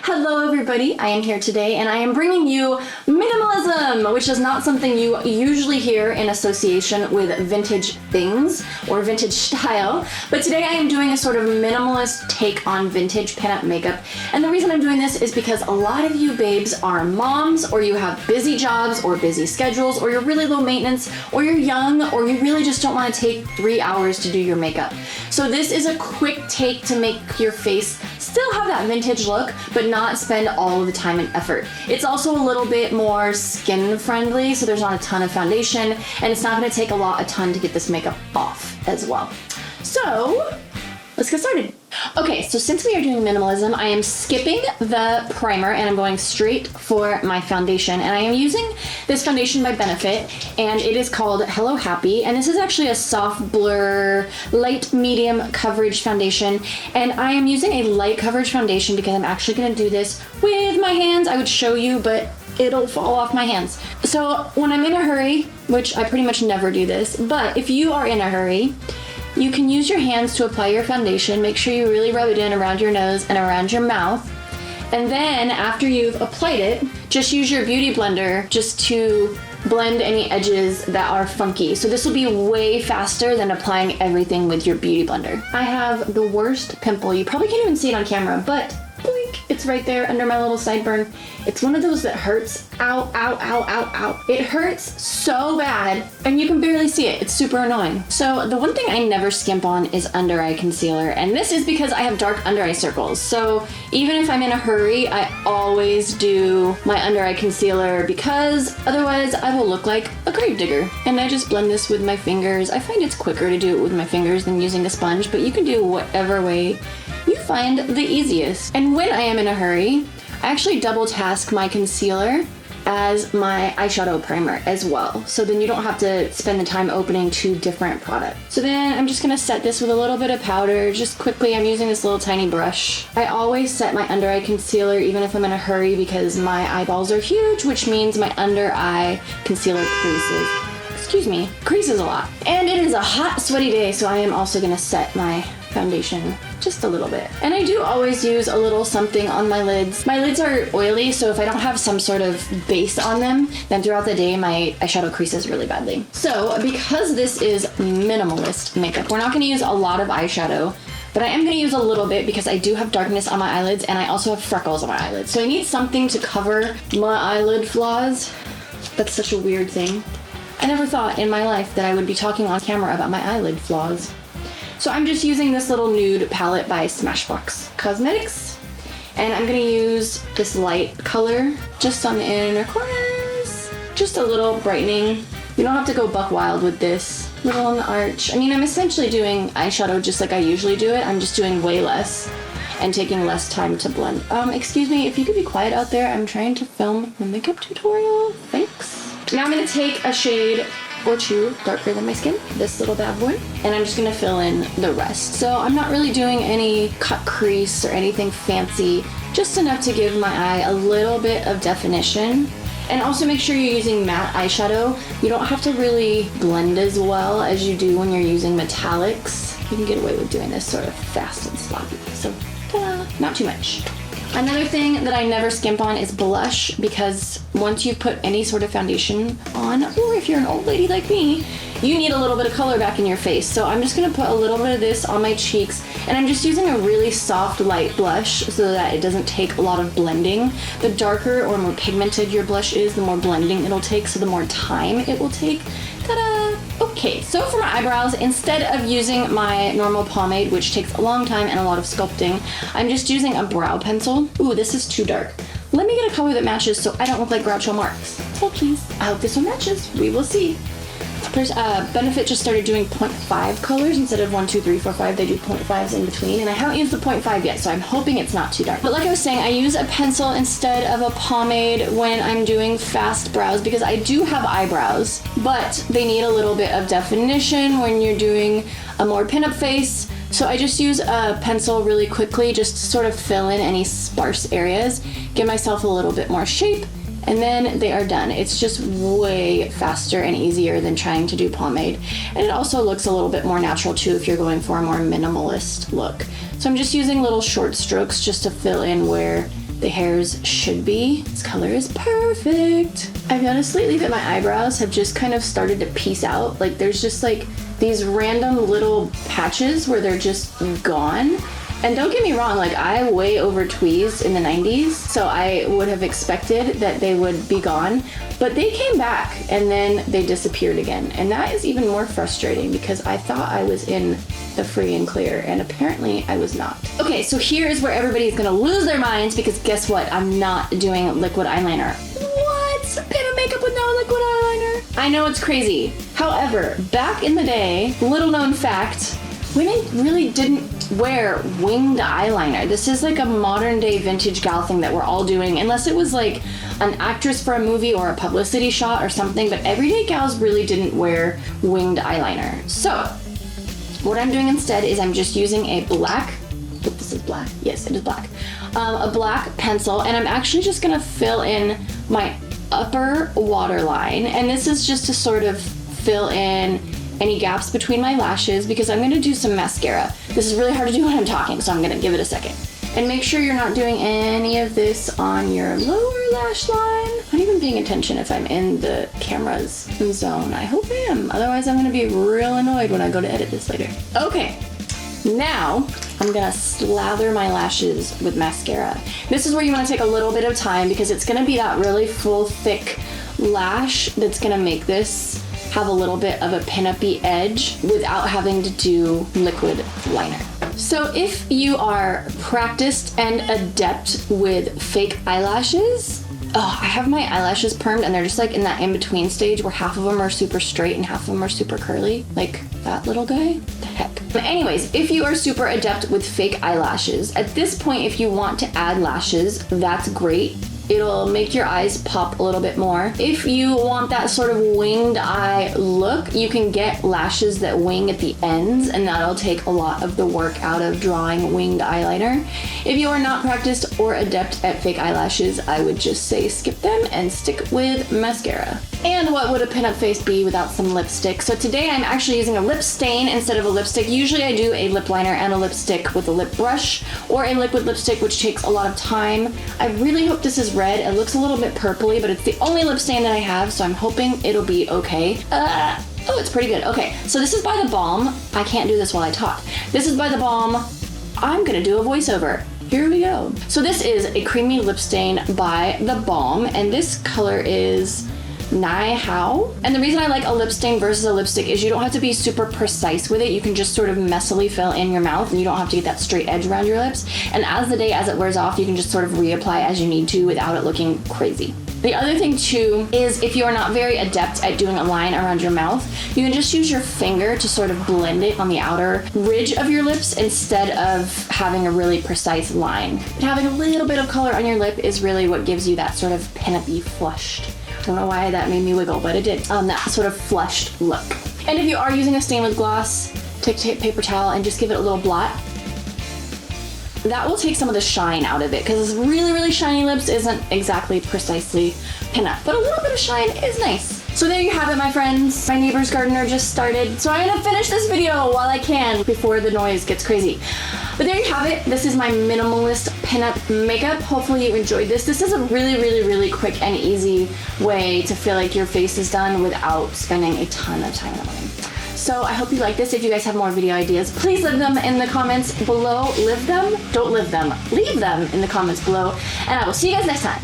Hello everybody, I am here today and I am bringing you minimalism, which is not something you usually hear in association with vintage things or vintage style, but today I am doing a sort of minimalist take on vintage pinup makeup. And the reason I'm doing this is because a lot of you babes are moms, or you have busy jobs or busy schedules, or you're really low maintenance, or you're young, or you really just don't want to take 3 hours to do your makeup. So this is a quick take to make your face still have that vintage look, but not spend all of the time and effort. It's also a little bit more skin friendly, so there's not a ton of foundation, and it's not going to take a ton to get this makeup off as well. So let's get started. Okay, so since we are doing minimalism, I am skipping the primer and I'm going straight for my foundation. And I am using this foundation by Benefit, and it is called Hello Happy. And this is actually a soft blur, light medium coverage foundation. And I am using a light coverage foundation because I'm actually gonna do this with my hands. I would show you, but it'll fall off my hands. So when I'm in a hurry, which I pretty much never do this, but if you are in a hurry, you can use your hands to apply your foundation. Make sure you really rub it in around your nose and around your mouth. And then after you've applied it, just use your beauty blender just to blend any edges that are funky. So this will be way faster than applying everything with your beauty blender. I have the worst pimple. You probably can't even see it on camera, but boink, it's right there under my little sideburn. It's one of those that hurts. Ow, ow, ow, ow, ow. It hurts so bad, and you can barely see it. It's super annoying. So the one thing I never skimp on is under eye concealer, and this is because I have dark under eye circles. So even if I'm in a hurry, I always do my under eye concealer because otherwise I will look like a grave digger. And I just blend this with my fingers. I find it's quicker to do it with my fingers than using a sponge, but you can do whatever way you find the easiest. And when I am in a hurry, I actually double task my concealer as my eyeshadow primer as well. So then you don't have to spend the time opening 2 different products. So then I'm just gonna set this with a little bit of powder, just quickly. I'm using this little tiny brush. I always set my under eye concealer even if I'm in a hurry because my eyeballs are huge, which means my under eye concealer creases a lot. And it is a hot, sweaty day, so I am also gonna set my foundation just a little bit. And I do always use a little something on my lids. My lids are oily, so if I don't have some sort of base on them, then throughout the day my eyeshadow creases really badly. So because this is minimalist makeup, we're not gonna use a lot of eyeshadow, but I am gonna use a little bit because I do have darkness on my eyelids and I also have freckles on my eyelids. So I need something to cover my eyelid flaws. That's such a weird thing. I never thought in my life that I would be talking on camera about my eyelid flaws. So I'm just using this little nude palette by Smashbox Cosmetics, and I'm gonna use this light color just on the inner corners, just a little brightening. You don't have to go buck wild with this. Little on the arch. I mean, I'm essentially doing eyeshadow just like I usually do it. I'm just doing way less and taking less time to blend. Excuse me, if you could be quiet out there, I'm trying to film a makeup tutorial. Thanks. Now I'm gonna take a shade or 2 darker than my skin, this little bad boy, and I'm just gonna fill in the rest. So I'm not really doing any cut crease or anything fancy, just enough to give my eye a little bit of definition. And also make sure you're using matte eyeshadow. You don't have to really blend as well as you do when you're using metallics. You can get away with doing this sort of fast and sloppy, so ta-da, not too much. Another thing that I never skimp on is blush, because once you put any sort of foundation on, or if you're an old lady like me, you need a little bit of color back in your face. So I'm just gonna put a little bit of this on my cheeks, and I'm just using a really soft light blush so that it doesn't take a lot of blending. The darker or more pigmented your blush is, the more blending it'll take, so the more time it will take. Ta-da! Okay, so for my eyebrows, instead of using my normal pomade, which takes a long time and a lot of sculpting, I'm just using a brow pencil. Ooh, this is too dark. Let me get a color that matches so I don't look like Groucho Marx. Oh, please. I hope this one matches. We will see. Benefit just started doing 0.5 colors instead of 1, 2, 3, 4, 5. They do 0.5s in between, and I haven't used the 0.5 yet, so I'm hoping it's not too dark. But like I was saying, I use a pencil instead of a pomade when I'm doing fast brows because I do have eyebrows, but they need a little bit of definition when you're doing a more pinup face. So I just use a pencil really quickly just to sort of fill in any sparse areas, give myself a little bit more shape, and then they are done. It's just way faster and easier than trying to do pomade. And it also looks a little bit more natural too if you're going for a more minimalist look. So I'm just using little short strokes just to fill in where the hairs should be. This color is perfect. I've noticed lately that my eyebrows have just kind of started to piece out. Like there's just like these random little patches where they're just gone. And don't get me wrong, like I way over tweezed in the 90s, so I would have expected that they would be gone, but they came back and then they disappeared again. And that is even more frustrating because I thought I was in the free and clear and apparently I was not. Okay, so here is where everybody's gonna lose their minds because guess what? I'm not doing liquid eyeliner. What? Pinup makeup with no liquid eyeliner? I know it's crazy. However, back in the day, little known fact, women really didn't wear winged eyeliner. This is like a modern day vintage gal thing that we're all doing, unless it was like an actress for a movie or a publicity shot or something, but everyday gals really didn't wear winged eyeliner. So what I'm doing instead is I'm just using a black, this is black, yes it is black, a black pencil, and I'm actually just gonna fill in my upper waterline, and this is just to sort of fill in any gaps between my lashes because I'm gonna do some mascara. This is really hard to do when I'm talking, so I'm gonna give it a second. And make sure you're not doing any of this on your lower lash line. I'm not even paying attention if I'm in the camera's zone. I hope I am, otherwise I'm gonna be real annoyed when I go to edit this later. Okay, now I'm gonna slather my lashes with mascara. This is where you wanna take a little bit of time because it's gonna be that really full, thick lash that's gonna make this have a little bit of a pinup-y edge without having to do liquid liner. So if you are practiced and adept with fake eyelashes, I have my eyelashes permed and they're just like in that in-between stage where half of them are super straight and half of them are super curly, like that little guy. The heck. But anyways, if you are super adept with fake eyelashes, at this point if you want to add lashes, that's great. It'll make your eyes pop a little bit more. If you want that sort of winged eye look, you can get lashes that wing at the ends, and that'll take a lot of the work out of drawing winged eyeliner. If you are not practiced or adept at fake eyelashes, I would just say skip them and stick with mascara. And what would a pinup face be without some lipstick? So today I'm actually using a lip stain instead of a lipstick. Usually I do a lip liner and a lipstick with a lip brush or a liquid lipstick, which takes a lot of time. I really hope this is red. It looks a little bit purpley, but it's the only lip stain that I have, so I'm hoping it'll be okay. Oh, it's pretty good. Okay, so this is by the Balm. I can't do this while I talk. This is by the Balm. I'm gonna do a voiceover. Here we go. So this is a creamy lip stain by the Balm, and this color is Nai How. And the reason I like a lip stain versus a lipstick is you don't have to be super precise with it. You can just sort of messily fill in your mouth and you don't have to get that straight edge around your lips. And as it wears off, you can just sort of reapply as you need to without it looking crazy. The other thing too is if you are not very adept at doing a line around your mouth, you can just use your finger to sort of blend it on the outer ridge of your lips instead of having a really precise line. But having a little bit of color on your lip is really what gives you that sort of pinup-y flushed. I don't know why that made me wiggle, but it did. That sort of flushed look. And if you are using a stainless gloss, take a paper towel and just give it a little blot. That will take some of the shine out of it because really, really shiny lips isn't exactly precisely pinup, but a little bit of shine is nice. So there you have it, my friends. My neighbor's gardener just started, so I'm gonna finish this video while I can before the noise gets crazy. But there you have it. This is my minimalist pinup makeup. Hopefully you enjoyed this. This is a really, really, really quick and easy way to feel like your face is done without spending a ton of time in the morning. So I hope you like this. If you guys have more video ideas, please leave them in the comments below. Don't live them. Leave them in the comments below. And I will see you guys next time.